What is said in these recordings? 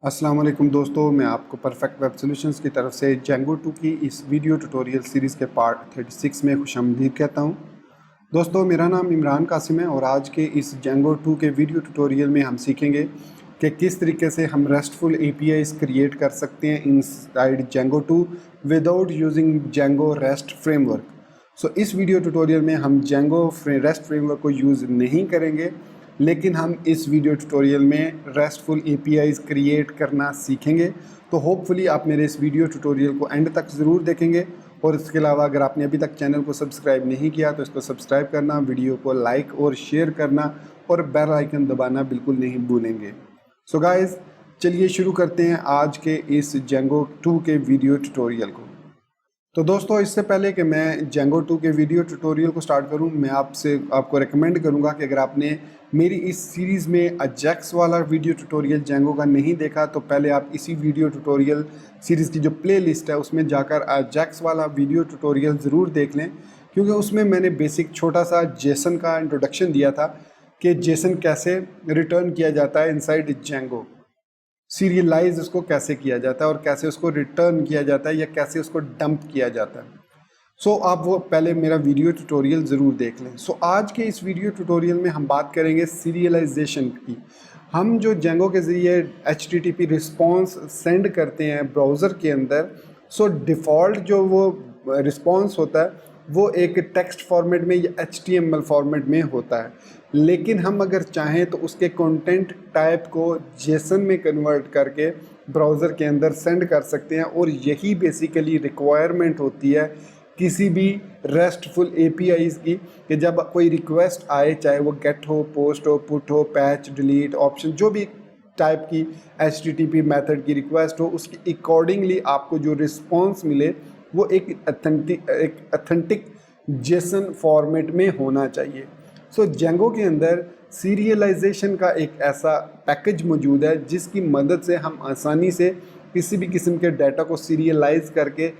अस्सलाम वालेकुम दोस्तों, मैं आपको परफेक्ट वेब सॉल्यूशंस की तरफ से जेंगो 2 की इस वीडियो ट्यूटोरियल सीरीज़ के पार्ट 36 में खुशामदीद कहता हूं। दोस्तों, मेरा नाम इमरान कासिम है और आज के इस जेंगो 2 के वीडियो ट्यूटोरियल में हम सीखेंगे कि किस तरीके से हम रेस्टफुल एपीआईज क्रिएट कर सकते हैं inside Django 2 without using Django rest framework. So इस वीडियो ट्यूटोरियल में हम जेंगो रेस्ट फ्रेमवर्क को यूज़ नहीं करेंगे, लेकिन हम इस वीडियो ट्यूटोरियल में रेस्टफुल एपीआईज क्रिएट करना सीखेंगे। तो होपफुली आप मेरे इस वीडियो ट्यूटोरियल को एंड तक ज़रूर देखेंगे। और इसके अलावा अगर आपने अभी तक चैनल को सब्सक्राइब नहीं किया तो इसको सब्सक्राइब करना, वीडियो को लाइक और शेयर करना और बेल आइकन दबाना बिल्कुल नहीं भूलेंगे। सो गाइस, चलिए शुरू करते हैं आज के इस जेंगो 2 के वीडियो ट्यूटोरियल को। तो दोस्तों, इससे पहले कि मैं जेंगो 2 के वीडियो ट्यूटोरियल को स्टार्ट करूं, मैं आपको रेकमेंड करूंगा कि अगर आपने मेरी इस सीरीज़ में अजैक्स वाला वीडियो ट्यूटोरियल जेंगो का नहीं देखा तो पहले आप इसी वीडियो ट्यूटोरियल सीरीज़ की जो प्लेलिस्ट है उसमें जाकर अजैक्स वाला वीडियो ट्यूटोरियल ज़रूर देख लें, क्योंकि उसमें मैंने बेसिक छोटा सा जेसन का इंट्रोडक्शन दिया था कि जेसन कैसे रिटर्न किया जाता है इनसाइड जेंगो, सीरियलाइज उसको कैसे किया जाता है और कैसे उसको रिटर्न किया जाता है या कैसे उसको डंप किया जाता है। सो आप वो पहले मेरा वीडियो ट्यूटोरियल ज़रूर देख लें। सो आज के इस वीडियो ट्यूटोरियल में हम बात करेंगे सीरियलाइजेशन की। हम जो जेंगो के ज़रिए HTTP रिस्पॉन्स सेंड करते हैं ब्राउज़र के अंदर, सो डिफ़ॉल्ट जो वो रिस्पॉन्स होता है वो एक टेक्स्ट फॉर्मेट में या HTML फॉर्मेट में होता है, लेकिन हम अगर चाहें तो उसके कंटेंट टाइप को जेसन में कन्वर्ट करके ब्राउज़र के अंदर सेंड कर सकते हैं। और यही बेसिकली रिक्वायरमेंट होती है किसी भी रेस्टफुल एपीआईज़ की, कि जब कोई रिक्वेस्ट आए, चाहे वो गेट हो, पोस्ट हो, पुट हो, पैच, डिलीट ऑप्शन, जो भी टाइप की HTTP मेथड की रिक्वेस्ट हो, उसके अकॉर्डिंगली आपको जो रिस्पॉन्स मिले वो एक अथेंटिक जेसन फॉर्मेट में होना चाहिए। सो जेंगो के अंदर सीरियलाइजेशन का एक ऐसा पैकेज मौजूद है जिसकी मदद से हम आसानी से किसी भी किस्म के डाटा को सीरियलाइज करके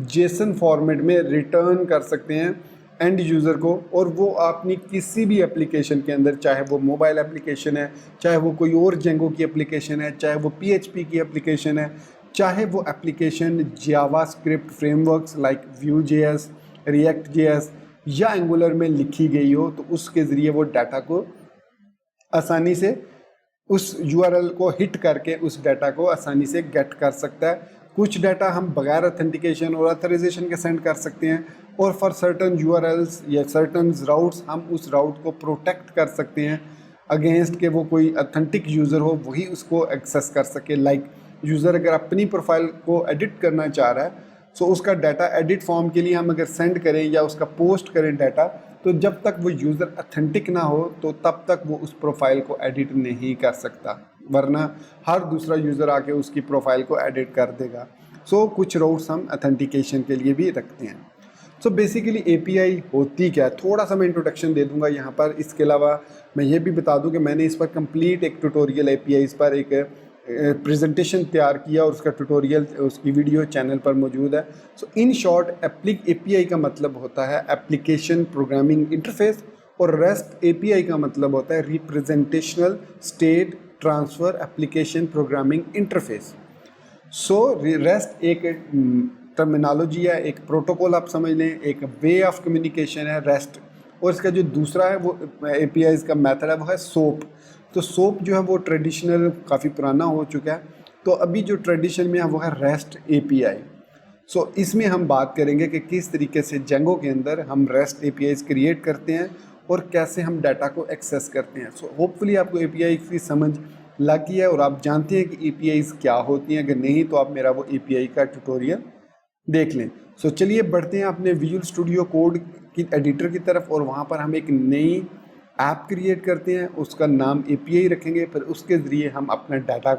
जेसन फॉर्मेट में रिटर्न कर सकते हैं एंड यूज़र को। और वो अपनी किसी भी एप्लीकेशन के अंदर, चाहे वो मोबाइल एप्लीकेशन है, चाहे वो कोई और जेंगो की एप्लीकेशन है, चाहे वो PHP की एप्लीकेशन है, चाहे वो application JavaScript frameworks like Vue.js, React.js या एंगुलर में लिखी गई हो, तो उसके ज़रिए वो डाटा को आसानी से उस URL को हिट करके उस डाटा को आसानी से गेट कर सकता है। कुछ डाटा हम बगैर ऑथेंटिकेशन और ऑथराइजेशन के सेंड कर सकते हैं, और फॉर सर्टन URLs या सर्टन राउट्स हम उस राउट को प्रोटेक्ट कर सकते हैं अगेंस्ट के वो कोई ऑथेंटिक यूज़र हो वही उसको एक्सेस कर सके। लाइक यूज़र अगर अपनी प्रोफाइल को एडिट करना चाह रहा है, सो उसका डाटा एडिट फॉर्म के लिए हम अगर सेंड करें या उसका पोस्ट करें डाटा, तो जब तक वो यूज़र अथेंटिक ना हो तो तब तक वो उस प्रोफाइल को एडिट नहीं कर सकता, वरना हर दूसरा यूज़र आके उसकी प्रोफाइल को एडिट कर देगा। सो कुछ राउट्स हम अथेंटिकेशन के लिए भी रखते हैं। सो बेसिकली एपीआई होती क्या है, थोड़ा सा मैं इंट्रोडक्शन दे दूंगा यहाँ पर। इसके अलावा मैं ये भी बता दूं कि मैंने इस पर कंप्लीट एक ट्यूटोरियल एपीआईज़ पर एक प्रेजेंटेशन तैयार किया और उसका ट्यूटोरियल, उसकी वीडियो चैनल पर मौजूद है। सो इन शॉर्ट, एपीआई का मतलब होता है एप्लीकेशन प्रोग्रामिंग इंटरफेस, और रेस्ट एपीआई का मतलब होता है representational state transfer application programming interface. So rest एक टर्मिनोलॉजी है, एक प्रोटोकॉल आप समझ लें, एक वे ऑफ कम्युनिकेशन है रेस्ट। और इसका जो दूसरा है वो एपीआईज़ का मेथड है वो है सोप। तो सोप जो है वो ट्रेडिशनल काफ़ी पुराना हो चुका है, तो अभी जो ट्रेडिशन में है वो है रेस्ट एपीआई। सो इसमें हम बात करेंगे कि किस तरीके से जेंगो के अंदर हम रेस्ट एपीआईज़ क्रिएट करते हैं और कैसे हम डाटा को एक्सेस करते हैं। सो होपफुली आपको एपीआई की समझ लग गई है और आप जानते हैं कि एपीआईज़ क्या होती हैं। अगर नहीं तो आप मेरा वो एपीआई का ट्यूटोरियल देख लें। सो चलिए बढ़ते हैं अपने विजुअल स्टूडियो कोड की एडिटर की तरफ, और वहाँ पर हम एक नई ऐप क्रिएट करते हैं, उसका नाम एपीआई रखेंगे। फिर उसके ज़रिए हम अपने डाटा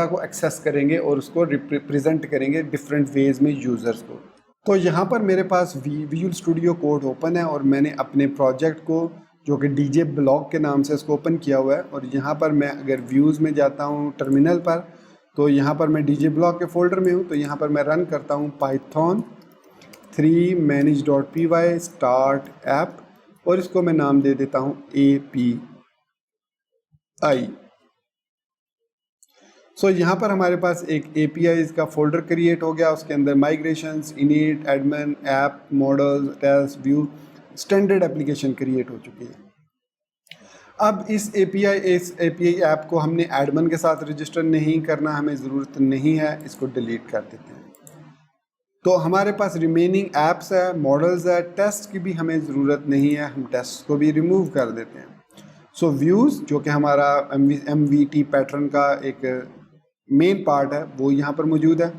को एक्सेस करेंगे और उसको रिप्रेजेंट करेंगे डिफरेंट वेज़ में यूज़र्स को। तो यहाँ पर मेरे पास विजुअल स्टूडियो कोड ओपन है और मैंने अपने प्रोजेक्ट को, जो कि DJ ब्लॉग के नाम से इसको ओपन किया हुआ है। और यहाँ पर मैं अगर व्यूज़ में जाता हूँ टर्मिनल पर, तो यहाँ पर मैं DJ ब्लॉग के फोल्डर में हूँ। तो यहाँ पर मैं रन करता हूँ python 3 manage.py स्टार्ट ऐप, और इसको मैं नाम दे देता हूँ API। सो यहाँ पर हमारे पास एक APIs का फोल्डर क्रिएट हो गया, उसके अंदर migrations, init, admin, app, models, test, view, standard application create हो चुकी है। अब इस API ऐप को हमने एडमिन के साथ रजिस्टर नहीं करना, हमें ज़रूरत नहीं है, इसको डिलीट कर देते हैं। तो हमारे पास रिमेनिंग ऐप्स है, मॉडल्स है, टेस्ट की भी हमें ज़रूरत नहीं है, हम टेस्ट को भी रिमूव कर देते हैं। सो व्यूज़ जो कि हमारा MVT पैटर्न का एक मेन पार्ट है वो यहाँ पर मौजूद है,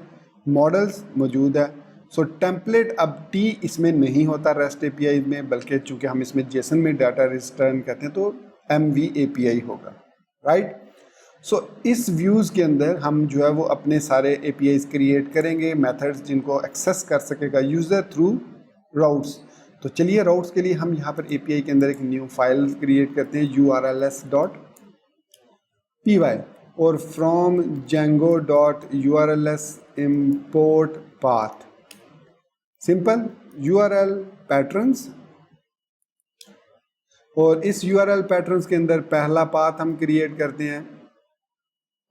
मॉडल्स मौजूद है। सो टेम्पलेट अब T इसमें नहीं होता REST API में, बल्कि चूँकि हम इसमें JSON में डाटा रिटर्न करते हैं तो MV API होगा, राइट। सो इस व्यूज़ के अंदर हम जो है वो अपने सारे APIs क्रिएट करेंगे, मेथड्स जिनको एक्सेस कर सकेगा यूज़र थ्रू राउट्स। तो चलिए राउट्स के लिए हम यहाँ पर API के अंदर एक न्यू फाइल क्रिएट करते हैं urls.py और from django.urls import path, simple URL patterns. और इस URL पैटर्न्स के अंदर पहला पाथ हम क्रिएट करते हैं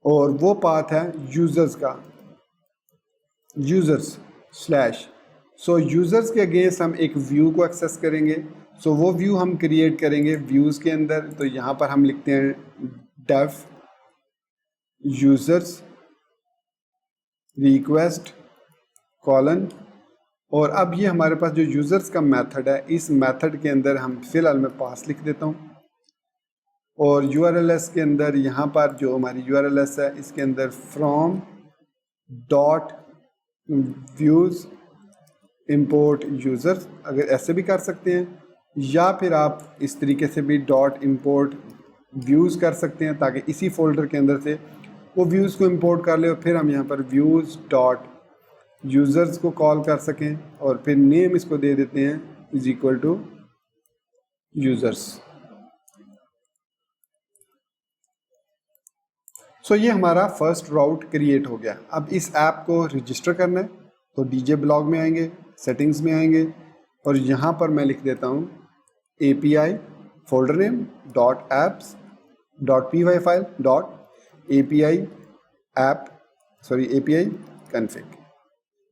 और वो पाथ है यूज़र्स का, यूज़र्स स्लैश। सो यूज़र्स के अगेंस्ट हम एक व्यू को एक्सेस करेंगे। सो वो व्यू हम क्रिएट करेंगे व्यूज़ के अंदर। तो यहाँ पर हम लिखते हैं डेफ यूज़र्स रिक्वेस्ट कॉलन, और अब ये हमारे पास जो यूज़र्स का मेथड है, इस मेथड के अंदर हम फिलहाल मैं पास लिख देता हूँ। और URLs के अंदर यहाँ पर जो हमारी URLs है इसके अंदर from dot views import users, अगर ऐसे भी कर सकते हैं, या फिर आप इस तरीके से भी डॉट इंपोर्ट व्यूज़ कर सकते हैं ताकि इसी फोल्डर के अंदर से वो व्यूज़ को इंपोर्ट कर ले और फिर हम यहाँ पर व्यूज़ डॉट यूज़र्स को कॉल कर सकें और फिर नेम इसको दे देते हैं इज इक्वल टू यूज़र्स। सो ये हमारा फर्स्ट राउट क्रिएट हो गया। अब इस ऐप को रजिस्टर करना है तो DJ ब्लॉग में आएंगे, सेटिंग्स में आएंगे और यहाँ पर मैं लिख देता हूँ API folder name dot apps dot py file dot API config।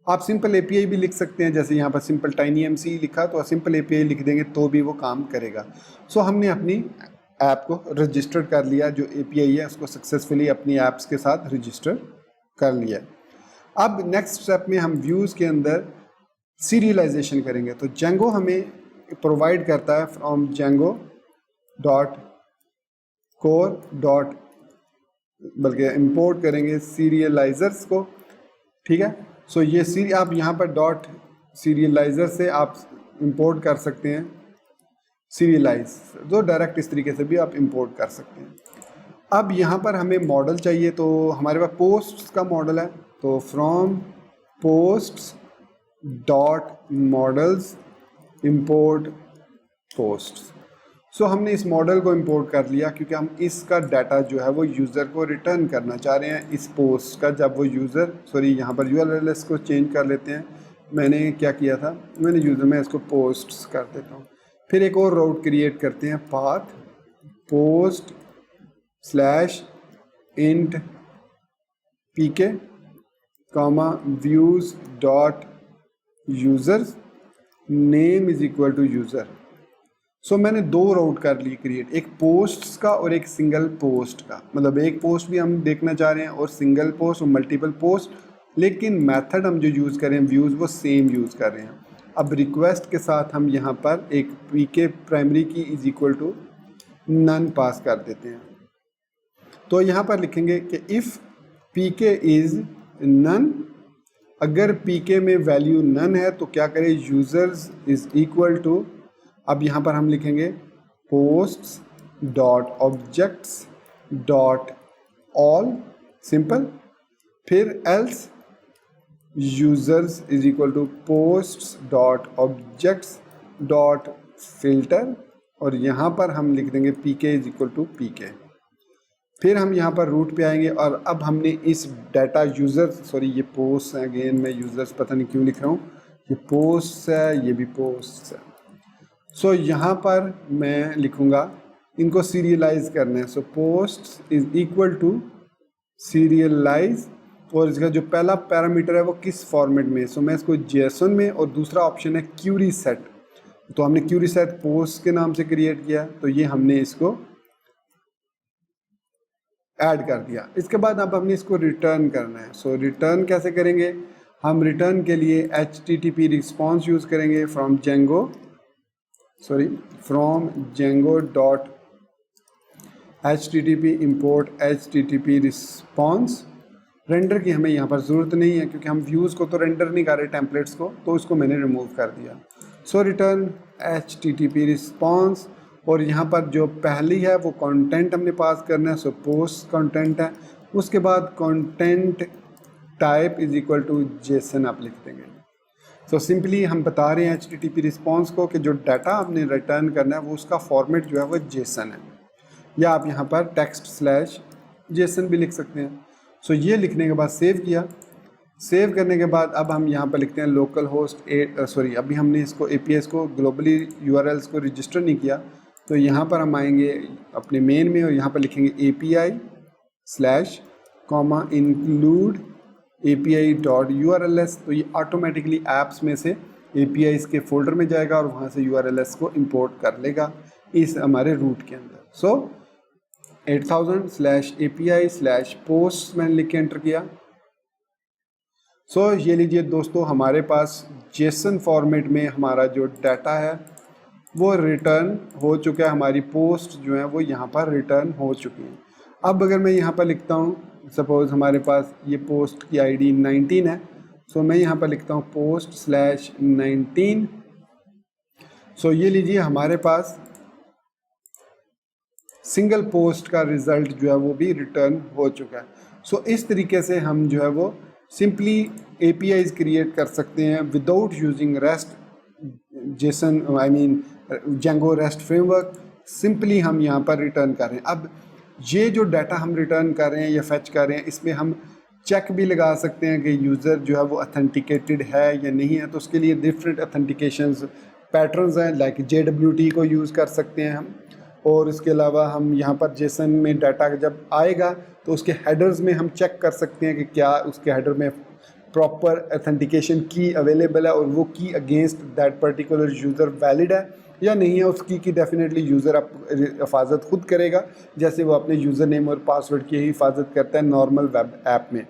आप सिंपल API भी लिख सकते हैं, जैसे यहाँ पर सिंपल TinyMC लिखा तो सिंपल API लिख देंगे तो भी वो काम करेगा। सो हमने अपनी ऐप को रजिस्टर कर लिया, जो API है उसको सक्सेसफुली अपनी ऐप्स के साथ रजिस्टर कर लिया। अब नेक्स्ट स्टेप में हम व्यूज़ के अंदर सीरियलाइजेशन करेंगे। तो Django हमें प्रोवाइड करता है from Django dot core dot, बल्कि इंपोर्ट करेंगे सीरियलाइजर्स को, ठीक है। सो ये आप यहाँ पर डॉट सीरियलाइजर से आप इंपोर्ट कर सकते हैं सीरियलाइज, जो डायरेक्ट इस तरीके से भी आप इंपोर्ट कर सकते हैं। अब यहाँ पर हमें मॉडल चाहिए, तो हमारे पास पोस्ट्स का मॉडल है, तो from posts dot models import posts. So हमने इस मॉडल को इंपोर्ट कर लिया क्योंकि हम इसका डाटा जो है वो यूज़र को रिटर्न करना चाह रहे हैं इस पोस्ट का, जब वो यूज़र यहाँ पर URLs को चेंज कर लेते हैं। मैंने क्या किया था, मैंने यूज़र में इसको पोस्ट्स कर देता हूँ। फिर एक और राउट क्रिएट करते हैं path post slash int pk comma views dot users name is equal to user. So मैंने दो राउट कर लिए क्रिएट, एक पोस्ट्स का और एक सिंगल पोस्ट का, मतलब एक पोस्ट भी हम देखना चाह रहे हैं और सिंगल पोस्ट और मल्टीपल पोस्ट, लेकिन मेथड हम जो यूज़ कर रहे हैं व्यूज़ वो सेम यूज़ कर रहे हैं। अब रिक्वेस्ट के साथ हम यहाँ पर एक pk प्राइमरी की इज इक्वल टू नन पास कर देते हैं। तो यहाँ पर लिखेंगे कि इफ़ pk इज़ नन, अगर pk में वैल्यू नन है तो क्या करें, यूज़र्स इज इक्वल टू, अब यहाँ पर हम लिखेंगे posts dot objects dot all simple, फिर else users is equal to posts dot objects dot filter, और यहाँ पर हम लिख देंगे pk is equal to pk। फिर हम यहाँ पर रूट पे आएंगे और अब हमने इस डाटा यूज़र्स, ये पोस्ट है, अगेन मैं यूज़र्स पता नहीं क्यों लिख रहा हूँ, ये पोस्ट है, ये भी पोस्ट है। सो यहाँ पर मैं लिखूँगा इनको सीरियलाइज करना है। So post is equal to serialize, और इसका जो पहला पैरामीटर है वो किस फॉर्मेट में, सो मैं इसको जेसन में, और दूसरा ऑप्शन है क्यूरी सेट। तो हमने क्यूरी सेट पोस्ट के नाम से क्रिएट किया, तो ये हमने इसको ऐड कर दिया। इसके बाद अब हमने इसको रिटर्न करना है। सो रिटर्न कैसे करेंगे, हम रिटर्न के लिए HTTP रिस्पॉन्स यूज़ करेंगे from Django dot HTTP import HTTP response. Render की हमें यहाँ पर ज़रूरत नहीं है क्योंकि हम व्यूज़ को तो रेंडर नहीं कर रहे टेम्पलेट्स को, तो इसको मैंने रिमूव कर दिया। सो रिटर्न HTTP रिस्पॉन्स, और यहाँ पर जो पहली है वो कंटेंट हमने पास करना है, सो पोस्ट कंटेंट है। उसके बाद content type is equal to JSON आप लिख देंगे। सो सिंपली हम बता रहे हैं HTTP रिस्पॉन्स को कि जो डाटा आपने रिटर्न करना है वो उसका फॉर्मेट जो है वो जेसन है, या आप यहाँ पर टेक्स्ट/जेसन भी लिख सकते हैं। सो ये लिखने के बाद सेव किया। सेव करने के बाद अब हम यहाँ पर लिखते हैं लोकल होस्ट अभी हमने इसको APIs को ग्लोबली URLs को रजिस्टर नहीं किया, तो यहाँ पर हम आएंगे अपने मेन में और यहाँ पर लिखेंगे API/include API.urls। तो ये ऑटोमेटिकली ऐप्स में से APIs के फोल्डर में जाएगा और वहाँ से URLs को इंपोर्ट कर लेगा इस हमारे रूट के अंदर। सो 8000/API/post मैंने लिख के एंटर किया। सो ये लीजिए दोस्तों, हमारे पास जेसन फॉर्मेट में हमारा जो डाटा है वो रिटर्न हो चुका है, हमारी पोस्ट जो है वो यहाँ पर रिटर्न हो चुकी है। अब अगर मैं यहाँ पर लिखता हूँ, सपोज़ हमारे पास ये पोस्ट की ID 19 है, सो मैं यहाँ पर लिखता हूँ post/19। सो ये लीजिए हमारे पास सिंगल पोस्ट का रिज़ल्ट जो है वो भी रिटर्न हो चुका है। सो इस तरीके से हम जो है वो सिंपली APIs क्रिएट कर सकते हैं without using rest Jason Django rest framework. Simply हम यहाँ पर रिटर्न कर रहे हैं। अब ये जो डाटा हम रिटर्न कर रहे हैं या फेच कर रहे हैं, इसमें हम चेक भी लगा सकते हैं कि यूज़र जो है वो अथेंटिकेटेड है या नहीं है। तो उसके लिए डिफरेंट अथेंटिकेशंस पैटर्न्स हैं, लाइक JWT को यूज़ कर सकते हैं हम। और इसके अलावा हम यहाँ पर जेसन में डाटा जब आएगा तो उसके हेडर्स में हम चेक कर सकते हैं कि क्या उसके हेडर में प्रॉपर अथेंटिकेशन की अवेलेबल है और वो की against that particular user valid है या नहीं है। उसकी की डेफिनेटली यूज़र हिफाजत खुद करेगा, जैसे वो अपने यूज़र नेम और पासवर्ड की हिफाजत करता है नॉर्मल वेब ऐप में।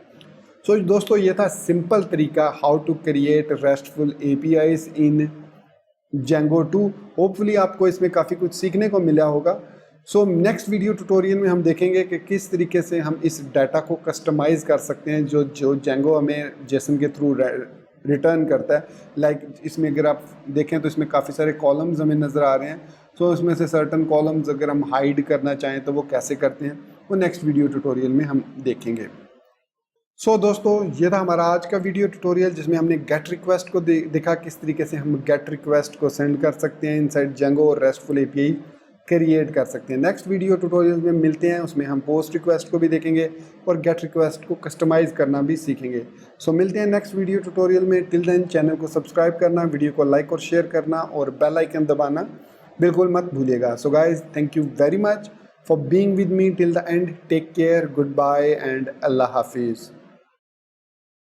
सो दोस्तों, ये था सिंपल तरीका how to create RESTful APIs in Django 2। Hopefully आपको इसमें काफ़ी कुछ सीखने को मिला होगा। सो नेक्स्ट वीडियो ट्यूटोरियल में हम देखेंगे कि किस तरीके से हम इस डाटा को कस्टमाइज़ कर सकते हैं जो जेंगो हमें जेसन के थ्रू रिटर्न करता है। लाइक इसमें अगर आप देखें तो इसमें काफ़ी सारे कॉलम्स हमें नज़र आ रहे हैं। सो इसमें से सर्टन कॉलम्स अगर हम हाइड करना चाहें तो वो कैसे करते हैं, वो नेक्स्ट वीडियो ट्यूटोरियल में हम देखेंगे। सो दोस्तों, ये था हमारा आज का वीडियो ट्यूटोरियल जिसमें हमने गेट रिक्वेस्ट को देखा, किस तरीके से हम गेट रिक्वेस्ट को सेंड कर सकते हैं इनसाइड जेंगो और रेस्टफुल API क्रिएट कर सकते हैं। नेक्स्ट वीडियो ट्यूटोरियल में मिलते हैं, उसमें हम पोस्ट रिक्वेस्ट को भी देखेंगे और गेट रिक्वेस्ट को कस्टमाइज़ करना भी सीखेंगे। सो मिलते हैं नेक्स्ट वीडियो ट्यूटोरियल में। टिल देन चैनल को सब्सक्राइब करना, वीडियो को लाइक और शेयर करना और बेल आइकन दबाना बिल्कुल मत भूलिएगा। So guys, thank you very much for being with me till the end. Take care, goodbye and अल्लाह हाफिज़।